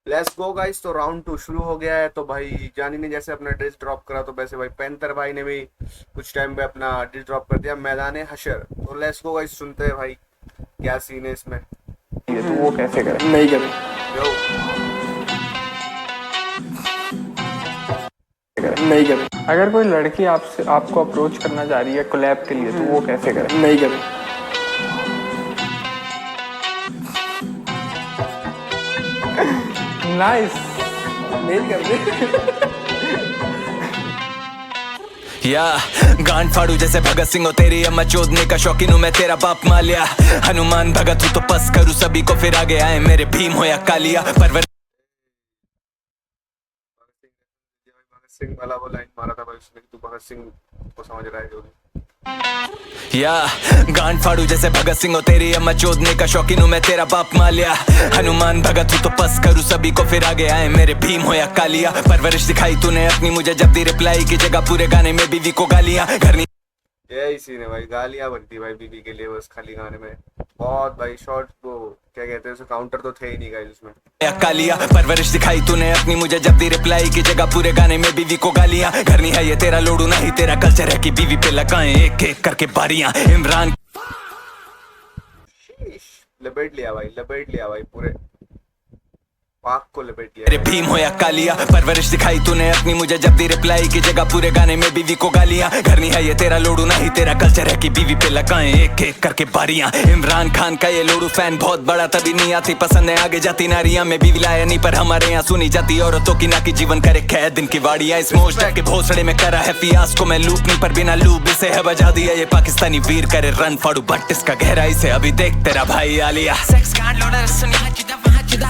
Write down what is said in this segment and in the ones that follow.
Let's go guys. तो round 2 शुरू हो गया है। तो भाई जानी ने जैसे अपना ड्रेस ड्रॉप करा, तो वैसे भाई पैंथर भाई ने भी कुछ टाइम पे अपना ड्रेस ड्रॉप कर दिया मैदान हशर। तो लेट्स गो गाइस, सुनते हैं भाई क्या सीन है इसमें। ये तो वो कैसे करे? नहीं करे। यो नहीं करे। अगर कोई लड़की आपसे आपको अप्रोच करना चाह रही है कोलैब के लिए तो वो कैसे करे? नहीं करे। नाइस। नहीं कर दे। या गांड फाड़ू जैसे भगत सिंह हो, तेरी अम्मा चोदने का शौकीन हूँ मैं, तेरा बाप मालिया हनुमान भगत हूँ तो पस करूँ सभी को, फिर आगे आए मेरे भीम हो या कालिया परवर। भगत सिंह वाला वो लाइन मारा था भाई उसने कि तू भगत सिंह को समझ रहा है जो भी। या गांड फाड़ू जैसे भगत सिंह हो, तेरी अम्मा चोदने का शौकीन हूँ मैं, तेरा बाप मालिया हनुमान भगत हूँ तो पस करूँ सभी को, फिर आगे आए मेरे भीम हो या कालिया परवरिश दिखाई तूने अपनी मुझे, जब दी रिप्लाई की जगह पूरे गाने में बीवी को गालियां घर नहीं। यही सीन है भाई, गालियां बनती भाई बीबी के लिए बस खाली गाने में। बहुत भाई शॉर्ट वो क्या कहते हैं उसे, काउंटर तो थे ही नहीं गाइस उसमें। कालिया परवरिश दिखाई तूने अपनी मुझे, जब दी रिप्लाई की जगह पूरे गाने में बीवी को गालियां घर नहीं है ये तेरा लोडू नहीं, तेरा कल्चर है कि बीवी पे लगाएं एक एक करके बारियां। इमरान लपेट लिया भाई पूरे पाक को लपेट लिया। तेरे भीम हो या कालिया परवरिश दिखाई तूने अपनी मुझे, जब दी रिप्लाई की जगह पूरे गाने में बीवी को गालियां घर नहीं है ये तेरा लोडू नहीं, तेरा कल्चर है कि बीवी पे लगाएं एक एक करके बारियां। इमरान खान का ये लोडू फैन बहुत बड़ा, तभी नहीं आती पसंद है आगे जाती नारियां में बीवी लाया नहीं, पर हमारे यहाँ सुनी जाती औरतों की ना की जीवन करे कैद दिन की वाड़ियां। इस मोस्ट के भोसड़े में करा है फियास को मैं लूप नहीं, पर बिना लूप से है बजा दिया ये पाकिस्तानी वीर करे रन फाड़ू, बट इसका गहराई से अभी देख तेरा भाई आलिया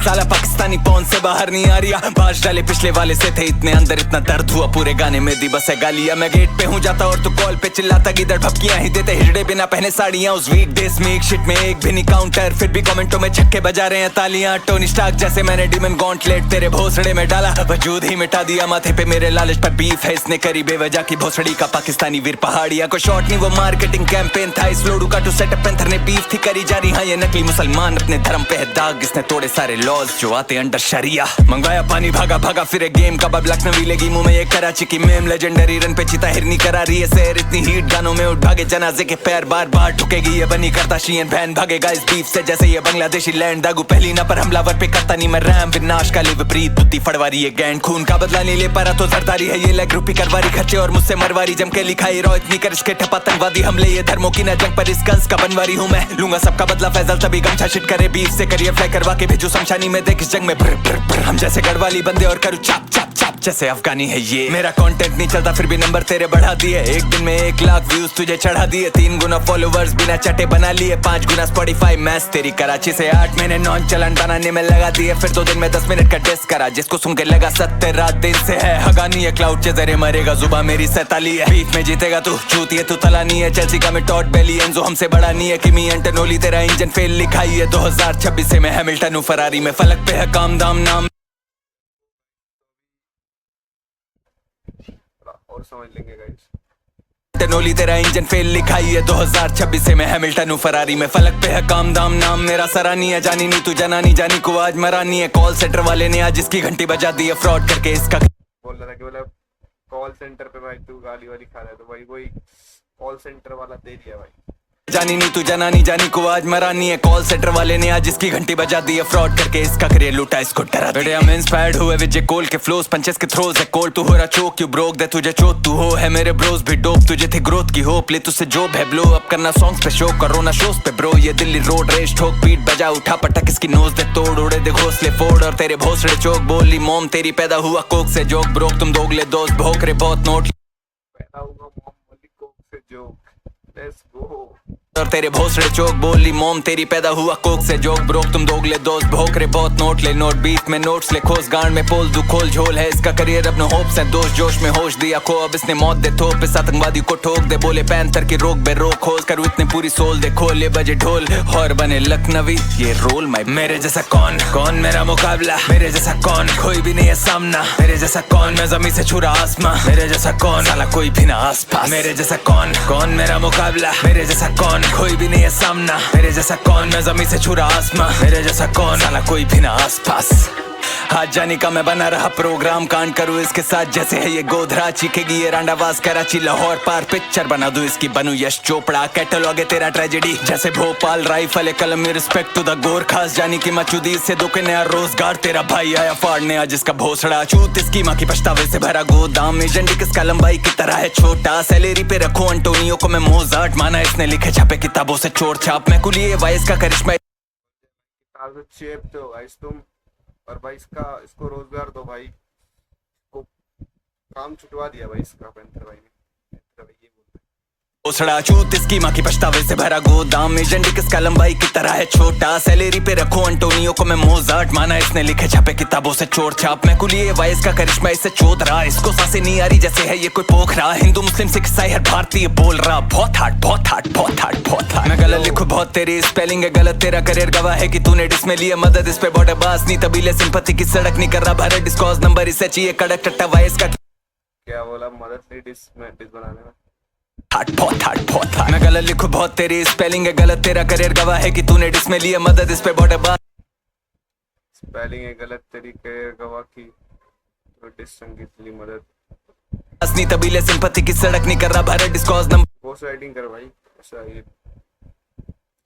साला पाकिस्तानी पौन से बाहर नहीं आ रिया, बाज डाले पिछले वाले से थे इतने अंदर, इतना दर्द हुआ पूरे गाने में दी बस है गालियां। मैं गेट पे हूँ जाता और तू कॉल पे चिल्लाता, गिदड़ भपकियां ही देते हिजड़े बिना पहने साड़ियां। उस वीक डेज में एक शिट में एक भी नहीं काउंटर, फिर भी कमेंटों में छक्के बजा रहे हैं तालियां। टोनी स्टार्क जैसे मैंने डिमन गॉन्टलेट तेरे भोसड़े में डाला, वजूद ही मिटा दिया माथे पे मेरे लालच पर बीफ है इसने करी बेवजह की भोसड़ी का पाकिस्तानी वीर पहाड़िया को शॉट नहीं वो मार्केटिंग कैंपेन था, इस लोडू का टू सेटअप पेंथर ने बीफ थी करी जा रही। हाँ ये नकली मुसलमान अपने धर्म पे है दाग, इसने तोड़े सारे लॉज जो आते अंडर शरिया। मंगवाया पानी भागा भागा फिर एक गेम का बब लखनवी लगी मुंह में ये कराची की मेम, लेजेंडरी रन पे चिता हिरनी करा रही है शहर, इतनी हीट गानों में उठ भागे जनाजे के पैर बार बार ठुकेगी ये बनी करता शीन बहन भागेगा इस बीफ से जैसे ये बांग्लादेशी लैंड दागू पहली ना पर हमलावर पे करता नहीं मैं रैम विनाश का विपरीत बुद्धि फड़वारी ये गैंड खून का बदला नहीं ले पारा तो जरदारी है ये लेग रूपी करवारी खर्चे और मुझसे मरवारी जम के लिखाई रो इतनी कर इसके ठपा तंगवादी हमले ये धर्मों की न जंग पर इस कंस का बनवारी हूँ मैं, लूंगा सबका बदला फैजल तभी गमछा शिट करे बीफ से करिए फ्लाई करवा के भेजू शमशानी में देख इस जंग में ब्र ब्र ब्र हम जैसे गढ़वाली बंदे और करूँ चाप चाप चाप जैसे अफगानी है ये। मेरा कंटेंट नहीं चलता फिर भी नंबर तेरे बढ़ा दिए, एक दिन में 1 लाख व्यूज तुझे चढ़ा दिए, 3 गुना फॉलोवर्स बिना चटे बना लिए, 5 गुना स्पॉटिफाई मैच तेरी कराची से 8 महीने नॉन चलन बनाने में लगा दिए, फिर 2 दिन में 10 मिनट का टेस्ट करा जिसको सुन के लगा 70 रात दिन से है हगानी है क्लाउड के जरिए मरेगा जुबा मेरी सैताली है, बीफ में जीतेगा तू चूती है तू तलानी है, चेल्सी का में टॉट बेली एंजो हमसे बड़ा नहीं है, किमी एंटनोली तेरा इंजन फेल लिखाई है, 2026 से मैं हैमिल्टन हूँ फरारी में, फलक पे है काम दाम नाम और समझ लेंगे गाइस। टनोली तेरा इंजन फेल लिखाई है, 2026 से मैं हैमिल्टन हूँ फरारी में, फलक पे है काम दाम नाम मेरा सरानी है, जानी नहीं तू जनानी जानी को आज मरानी है, कॉल सेंटर वाले ने आज इसकी घंटी बजा दी है फ्रॉड करके इसका बोल रहा था कि मतलब कॉल सेंटर पे भाई तू गाली वाली खा रहा है, तो भाई वही कॉल सेंटर वाला दे दिया भाई। जानी नहीं तू जनानी जानी को आज मरानी है, कॉल सेंटर वाले ने आज इसकी घंटी बजा दी है फ्रॉड करके इसका करियर लूटा इसको डरा बेटे। हम इंस्पायर्ड हुए विजय कोल के फ्लोज पंचेस के थ्रोज है कोल तू हो रहा चोक यू ब्रोक दे तुझे चोट तू हो है मेरे ब्रोज भी डोप तुझे थे ग्रोथ की होप ले तुझसे जॉब है ब्लो अप करना सॉन्ग्स पे शो करोना शोज पे ब्रो ये दिल्ली रोड रेस ठोक पीट बजा उठा पटक इसकी नोज दे तोड़ उड़े दे घोंसले फोड़ और तेरे भोसड़े चौक बोली मोम तेरी पैदा हुआ कोक से जोक ब्रोक तुम दोगले दोस्त भोक रे बहुत नोट पैदा हुआ मोम वाली कोक से जोक। Let's go. और तेरे भोसड़े चौक बोली मोम तेरी पैदा हुआ कोक से जोक ब्रोक तुम दोगले दोस्त भोक रे बहुत नोट ले नोट बीफ में नोट्स ले खोस गांड में पोल दू खोल झोल है इसका करियर अपने होप्स है दोस्त जोश में होश दिया खो अब इसने मौत दे थोप इस आतंकवादी को ठोक दे बोले पैंथर की रोक बे रोक खोज करूँ इतने पूरी सोल दे खोले बजे ढोल और बने लखनवी ये रोल माई मेरे जैसा कौन कौन मेरा मुकाबला मेरे जैसा कौन कोई भी नहीं है सामना मेरे जैसा कौन मैं जमीन से छुरा आसमां मेरे जैसा कौन साला कोई भी ना आस पास मेरे जैसा कौन कौन मेरा मुकाबला मेरे जैसा कौन कोई भी नहीं है सामना मेरे जैसा कौन मैं जमीन से छुरा आसमां मेरे जैसा कौन साला कोई भी ना आस पास आज जाने का मैं बना रहा प्रोग्राम, कांड करूँ इसके साथ जैसे है ये गोधरा, चीखेगी ये रांडावाज कराची लाहौर पार, पिक्चर बना दूं इसकी बनूं यश चोपड़ा, कैटलॉग है तेरा ट्रेजेडी जैसे भोपाल राइफल है कलम में, रिस्पेक्ट टू द गोर खास जानी की मचूदी से दो के नया रोजगार, तेरा भाई आया फाड़ने आज इसका भोसड़ा, चूत इसकी माँ की पछतावे से भरा गोदाम, एजेंडी किसका लंबाई की तरह है छोटा, सैलरी पे रखो अंटोनियो को मैं मोजार्ट, माना इसने लिखे छापे किताबों से चोर छाप, मैं कुलिए वाइस का करिश्मा किताब से चेप दो भाई तुम, और भाई इसको रोजगार दो भाई, को काम छुटवा दिया भाई इसका पैंथर भाई ने, पैंथर भाई ये बोलते हैं। ओसड़ा चूत इसकी माँ की पछतावे से भरा गोदाम, एजेंडी किसका लंबाई की तरह है छोटा, सैलरी पे रखो अंटोनियो को मैं मोजार्ट, माना इसने लिखे छापे किताबों से चोर छाप, मैं कुलिए वाइस का करिश्मा इससे चोद रहा, इसको सांसें नहीं आ रही जैसे है ये कोई पोखरा, हिंदू मुस्लिम सिख ईसाई हर भारतीय बोल रहा, बहुत हार्ड बहुत हार्ड बहुत हार्ड बहुत हार्ड, मैं गलत लिखूं बहुत तेरी स्पेलिंग है गलत, तेरा करियर गवाह है कि तूने डिस में लिया मदद, इस पे बॉर्डर बास नहीं तबीले सिंपैथी की सड़क नहीं कर रहा भारत, डिस्कॉज नंबर इसे चाहिए कड़क टट्टा वाइस का क्या बोला, मदद नहीं डिस बनाने में, बहुत हार्ड मैं गलत लिखूं बहुत तेरी स्पेलिंग है गलत, तेरा करियर गवाह है कि तूने डिस में लिया मदद, इस पे बॉर्डर बास स्पेलिंग है गलत तेरी करियर गवाह की, तो डिस संगीत ली मदद, नहीं तबीले सिंपैथी की सड़क नहीं कर रहा भारत, डिस्कॉज नंबर घोस्ट राइटिंग कर भाई ऐसा ये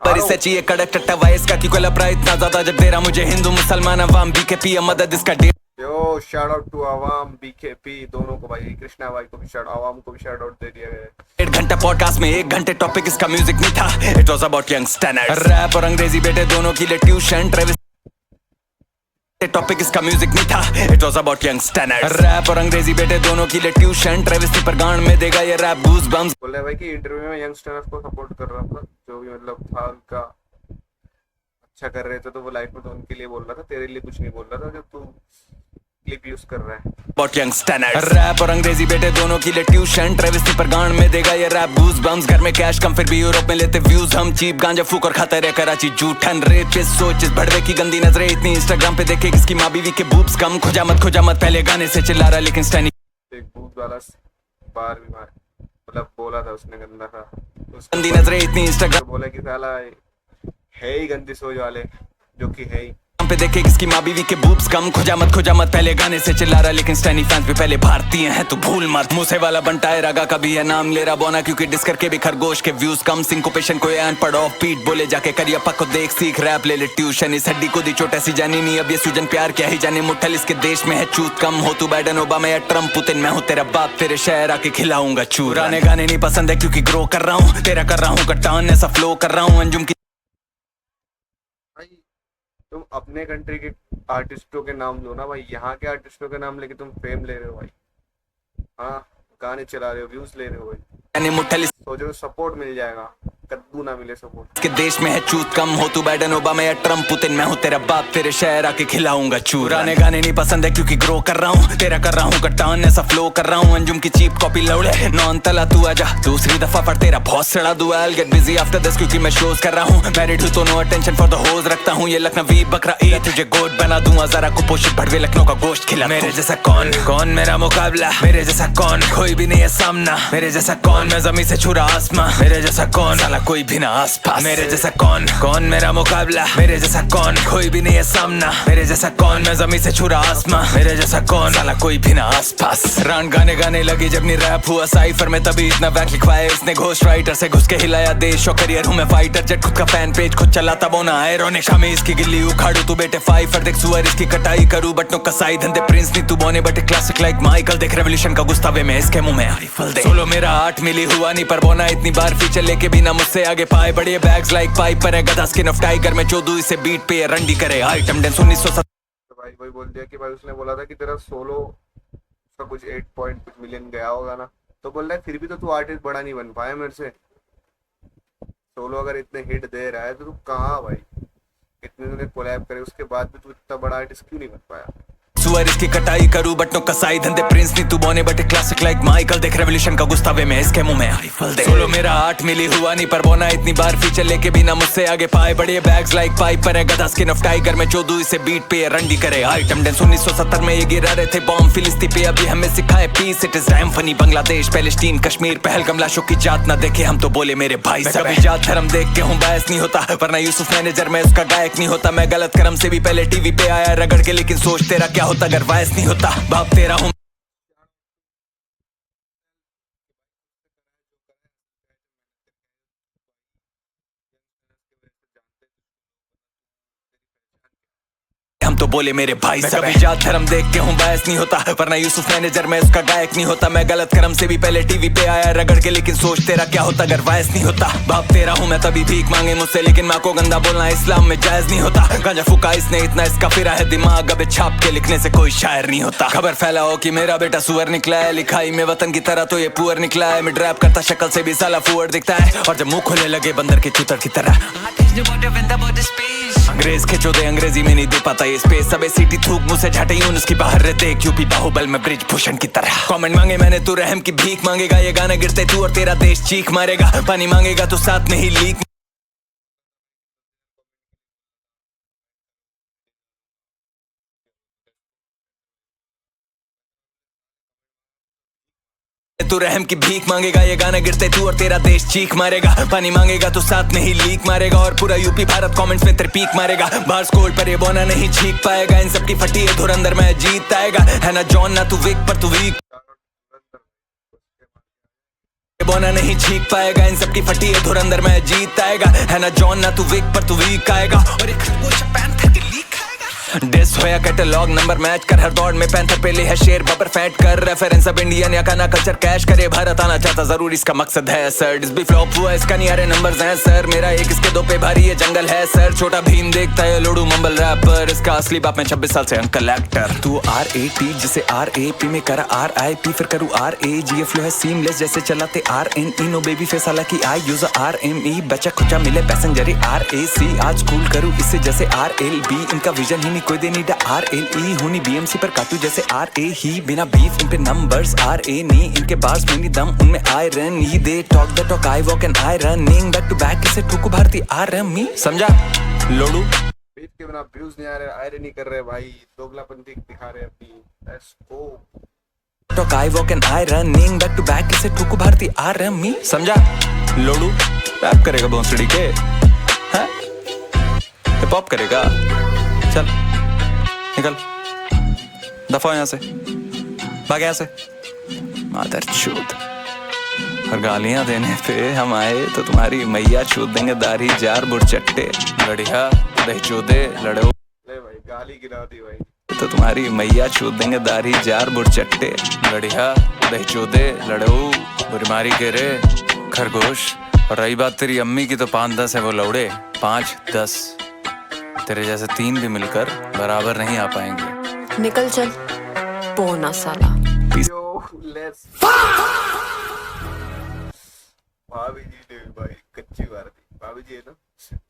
पर इसे चाहिए कड़क टट्टा वाइस का क्यों लपड़ा इतना ज्यादा जब दे रहा मुझे हिंदू मुसलमान अवाम बीकेपी मदद इसका यो shout out to Awam BKP दोनों को भाई, कृष्णा भाई को भी शाउट, आवाम को भी शाउट आउट दे दिया गया। 1 घंटा पॉडकास्ट में 1 घंटे टॉपिक इसका म्यूजिक नहीं था, it was about young standard, rap और अंग्रेजी बेटे दोनों के लिए ट्यूशन, ट्रेविस टॉपिक इसका म्यूजिक नहीं था, it was about young standard, rap और अंग्रेजी बेटे दोनों के लिए ट्यूशन, ट्रेविस पर गांड में देगा ये रैप गूज बम्स, बोल रहा है भाई कि इंटरव्यू में यंगस्टर्स को सपोर्ट कर रहा था, जो भी मतलब था उनका अच्छा कर रहे थे तो वो लाइफ में तो उनके लिए बोल रहा था, तेरे लिए कुछ नहीं बोल रहा था जो तू क्लिप यूज कर रहा है। अबाउट यंग स्टैंडर्ड, रैप और अंग्रेजी बेटे दोनों के लिए ट्यूशन, ट्रेविस पर गांड में देगा ये रैप गूज बम्स, घर में कैश कम फिर भी यूरोप में लेते व्यूज हम, चीप गांजा फूक और खाता रहे कराची जूठन, रेप सोच इस भड़वे की गंदी नजरें इतनी इंस्टाग्राम पे देखे किसकी माँ बीवी के बूब्स कम, खोजा मत पहले गाने से चिल्ला रहा लेकिन स्टैनी एक बूथ वाला बार भी मार मतलब बोला था उसने गंदा था, गंदी नजरें इतनी इंस्टाग्राम बोला कि साला है ही गंदी सोच वाले जो कि है ही पे देखे किसकी माँ बीवी के बूब्स कम, खोजा मत पहले गाने से चिल्ला रहा लेकिन स्टैनी फैंस भी पहले भारतीय हैं तू भूल मत, मूसे वाला बनता है रागा का भी है नाम ले रहा बोना क्योंकि डिस करके भी खरगोश के व्यूज कम, सिंकोपेशन को एन पढ़ ऑफ बीट बोले जाके करियप्पा को देख सीख रैप ले ले ट्यूशन, इस हड्डी को दी चोट ऐसी जानी नहीं अब ये सूजन प्यार क्या ही जाने मुठल, इसके देश में है चूत कम, हो तू बैडन ओबामा या ट्रम्प पुतिन, मैं हूँ तेरा बाप तेरे शहर आके खिलाऊंगा चूर, आने गाने नहीं पसंद है क्योंकि ग्रो कर रहा हूँ, तेरा कर रहा हूँ कट्टान ऐसा फ्लो कर रहा हूँ अंजुम की भाई, तुम अपने कंट्री के आर्टिस्टों के नाम लो ना भाई, यहाँ के आर्टिस्टों के नाम लेके तुम फेम ले रहे हो भाई, हाँ गाने चला रहे हो व्यूज ले रहे हो भाई, मुठल सोच रहे हो सपोर्ट मिल जाएगा, कद्दू ना मिले सपोर्ट, के देश में है चूत कम, हो तू बैडन ओबामा या ट्रम्प पुतिन, मैं हूँ तेरा बाप तेरे शहर आके खिलाऊंगा चूर, आने गाने नहीं पसंद है क्योंकि ग्रो कर रहा हूँ, तेरा कर रहा हूँ कट्टान ऐसा फ्लो कर रहा हूँ अंजुम की चीप कॉपी लौड़े नॉन तला तू आजा दूसरी दफा पर तेरा बहुत सड़ा दुआ, I'll get busy after this क्योंकि मैं शोज कर रहा हूँ, मैरिड हूँ तो नो अटेंशन फॉर द होज रखता हूँ, ये लखनवी बकरा ईद तुझे गोद बना दूंगा जरा कुपोषित भड़वे लखनऊ का गोश्त खिला, मेरे जैसा कौन मेरा मुकाबला, मेरे जैसा कौन कोई भी नहीं है सामना, मेरे जैसा कौन मैं जमीन से छू रहा आसमां, मेरे जैसा कौन साला कोई भी ना आसपास, मेरे जैसा कौन मेरा मुकाबला, मेरे जैसा कौन कोई भी नहीं है सामना, मेरे जैसा कौन मैं जमीन से छू रहा आसमां, मेरे जैसा कौन साला कोई भी ना आसपास, रान गाने लगी जब नहीं रैप हुआ साइफर में तभी इतना वैक लिखवाया इसने घोस्ट राइटर से घुस के हिलाया देश और करियर हूँ मैं फाइटर, जट खुद का फैन पेज खुद चलाता बोना आयरॉनिक, शामी इसकी गिल्ली उखाड़ू तू बेटे फाइफर देख सुअर इसकी कटाई करूँ बटनों कसाई धंधे प्रिंस नहीं तू बोने बटे क्लासिक लाइक माइकल देख रेवोल्यूशन का गुस्तावे में इसके मुंह में राइफल दे, सोलो मेरा 8 मिली हुआ नहीं पर बोना इतनी बार फीचर लेके बिना मुझसे आगे पाए बड़े बैग्स लाइक पाइप पर है गधा स्किन ऑफ टाइगर में चौदू इसे बीट पे रंडी करे आइटम डेंस 1970 भाई वही बोल दिया कि भाई उसने बोला था कि तेरा सोलो का कुछ 8 पॉइंट कुछ मिलियन गया होगा ना, तो बोल रहा है फिर भी तो तू आर्टिस्ट बड़ा नहीं बन पाया मेरे से, सोलो अगर इतने हिट दे रहा है तो तू कहाँ भाई, इतने तूने कोलैब करे उसके बाद भी तू इतना बड़ा आर्टिस्ट क्यों नहीं बन पाया, सुअर इसकी कटाई करूं बटनों कसाई धंधे प्रिंस नहीं तू बोने बटे क्लासिक लाइक माइकल देख रेवोल्यूशन का गुस्तावे में इसके मुंह में आईफल दे सोलो मेरा 8 मिली हुआ नहीं पर बोना इतनी बार फीचर लेके बिना मुझसे आगे पाए बड़े बैग्स लाइक पाइप पर है गधा स्किन ऑफ टाइगर में चोदू इसे बीट पे रंडी करे आइटम डेंस 1970 में ये गिरा रहे थे बॉम्ब फिलिस्ती पे अभी हमें सिखाए peace it is damn funny Bangladesh Palestine Kashmir Pahalgam लाशों की जात ना देखे हम तो बोले मेरे भाई सब कभी जात धर्म देख के हूँ बायस नहीं होता वरना यूसुफ मैनेजर में उसका गायक नहीं होता मैं गलत कर्म से भी पहले टीवी पे आया रगड़ के लेकिन सोच तेरा क्या होता अगर वायस नहीं होता बाप तेरा हूँ हम तो बोले मेरे भाई सब कभी जात धर्म देख के हूँ बायस नहीं होता वरना यूसुफ मैनेजर में उसका गायक नहीं होता मैं गलत कर्म से भी पहले टीवी पे आया रगड़ के लेकिन सोच तेरा क्या होता अगर वायस नहीं होता बाप तेरा हूँ मैं तभी भीख मांगे मुझसे लेकिन माँ को गंदा बोलना इस्लाम में जायज नहीं होता गांजा फूका इसने इतना इसका फिरा है दिमाग अब छाप के लिखने से कोई शायर नहीं होता खबर फैलाओ कि मेरा बेटा सुअर निकला है लिखाई में वतन की तरह तो ये पुअर निकला है मैं ड्रैप करता शक्ल से भी साला फुअर दिखता है और जब मुंह खोलने लगे बंदर के चूतर की तरह अंग्रेज खिंचो दे अंग्रेजी में नहीं दे पाता ये स्पेस सबे सीटी थूक मुंह से झाटे यूं उसकी बाहर रहते यूपी बाहुबल में ब्रिज भूषण की तरह कमेंट मांगे मैंने तू रहम की भीख मांगेगा ये गाना गिरते तू और तेरा देश चीख मारेगा पानी मांगेगा तो साथ में ही लीक तू रहम की भीख मांगेगा ये गाना गिरते तू और तेरा देश चीख मारेगा पानी मांगेगा तो साथ में ही लीक मारेगा और पूरा यूपी भारत कमेंट्स में तेरे पीक मारेगा बाहर स्कोर पर ये बोना नहीं छीक पाएगा इन सबकी फटी है धुरंधर में जीत आएगा है ना जॉन ना तू विक पर तू वीक बोना नहीं छीक पाएगा इन सबकी फटी है धुरंधर में जीत आएगा है ना जॉन ना तू विक पर तू वीक आएगा और एक खरगोश पैंथर के लीक डिस होया कैटलॉग नंबर मैच कर हर दौड़ में पैंथर पे ले है शेर बबर फैट कर रेफरेंस अब इंडियन या काना कल्चर कैश करे भारत आना चाहता जरूर इसका मकसद है सर डिस भी फ्लॉप हुआ इसका नहीं आ रहे नंबर्स हैं सर मेरा एक इसके दो पे भारी ये जंगल है सर छोटा भीम देखता है लोडू मंबल रैपर इसका असली बाप में 26 साल से अंकल एक्टर तू RAT जिसे RAP में करा RIP फिर करूँ RAG फ्लो है सीमलेस जैसे चलाते RNE नो बेबी फेस हालांकि आई यूज RME बचा खुचा मिले पैसेंजर RAC आज स्कूल करूँ इससे जैसे RLB इनका विजन ही नहीं कोई दे नीड RLE हुनी BMC पर काटू जैसे RA ही बिना बीफ इन पे नंबर्स RA नी इनके बार्स में नहीं दम उनमें आयरन ही they talk the talk I walk and I running back to back इसे ठुकू भारती RME समझा लोडू बीफ के बिना व्यूज नहीं आ रहे आयरन नहीं कर रहे भाई दोगलापंती दिखा रहे अपनी let's go talk I walk and I running back to back इसे ठुकू भारती RME समझा लोडू रैप करेगा भोंसड़ी के हैं हिप हॉप करेगा चल निकल दफा यहाँ से भाग यहाँ से मादर चूत और गालियां देने पे हम आए तो तुम्हारी मैया छूत देंगे दाढ़ी जार बुरचट्टे लड़िया दही चोदे लड़ो ले भाई गाली गिरा दी भाई तो तुम्हारी मैया छूत देंगे दाढ़ी जार बुरचट्टे लड़िया दही चोदे लड़ो बुरी मारी के रे खरगोश और रही बात तेरी अम्मी की तो 5-10 है वो लौड़े 5-10 तेरे जैसे 3 भी मिलकर बराबर नहीं आ पाएंगे निकल चल पोना साला यो लेट्स भाभी जी ने भी भाई कच्ची मार दी भाभी जी है ना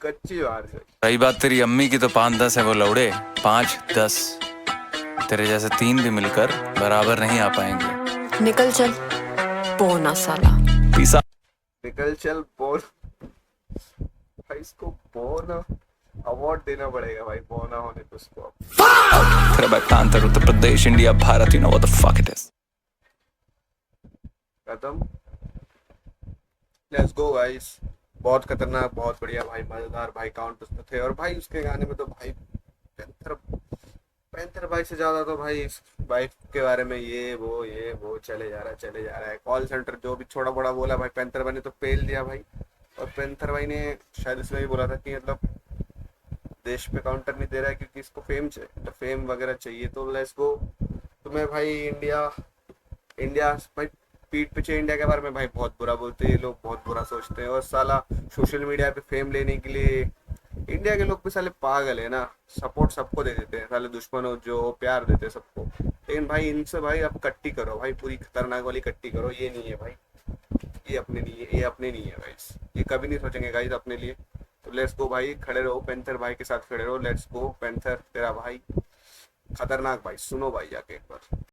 कच्ची मार दी रही बात तेरी अम्मी की तो 5-10 है वो लौड़े 5-10 तेरे जैसे 3 भी मिलकर बराबर नहीं आ पाएंगे निकल चल पोना साला पीसा निकल चल बोल भाई इसको बोना अवार्ड देना पड़ेगा भाई बोना होने को उसको तेरा बैकांतर Uttar Pradesh India Bharat you know what the fuck it is खत्म लेट्स गो गाइस बहुत खतरनाक बहुत बढ़िया भाई मजेदार भाई काउंट उसमें थे और भाई उसके गाने में तो भाई पैंथर भाई से ज्यादा तो भाई इस वाइफ के बारे में ये वो चले जा रहा है कॉल सेंटर जो भी छोटा बड़ा बोला भाई पैंथर भाई ने तो पेल दिया भाई और पैंथर भाई ने शायद इसमें भी बोला था कि मतलब देश पे काउंटर नहीं दे रहा है क्योंकि इसको फेम चाहिए तो फेम वगैरह चाहिए तो लेट्स गो तुम्हें भाई इंडिया भाई पीठ पीछे इंडिया के बारे में भाई बहुत बुरा बोलते हैं ये लोग बहुत बुरा सोचते हैं और साला सोशल मीडिया पे फेम लेने के लिए इंडिया के लोग भी साले पागल है ना सपोर्ट सबको दे देते हैं साले दुश्मनों जो प्यार देते हैं सबको लेकिन भाई इनसे भाई अब कट्टी करो भाई पूरी खतरनाक वाली कट्टी करो ये नहीं है भाई ये अपने नहीं है गाइस ये कभी नहीं सोचेंगे गाइस अपने लिए तो लेट्स गो भाई खड़े रहो पैंथर भाई के साथ खड़े रहो लेट्स गो पैंथर तेरा भाई खतरनाक भाई, सुनो भाई जाके एक बार।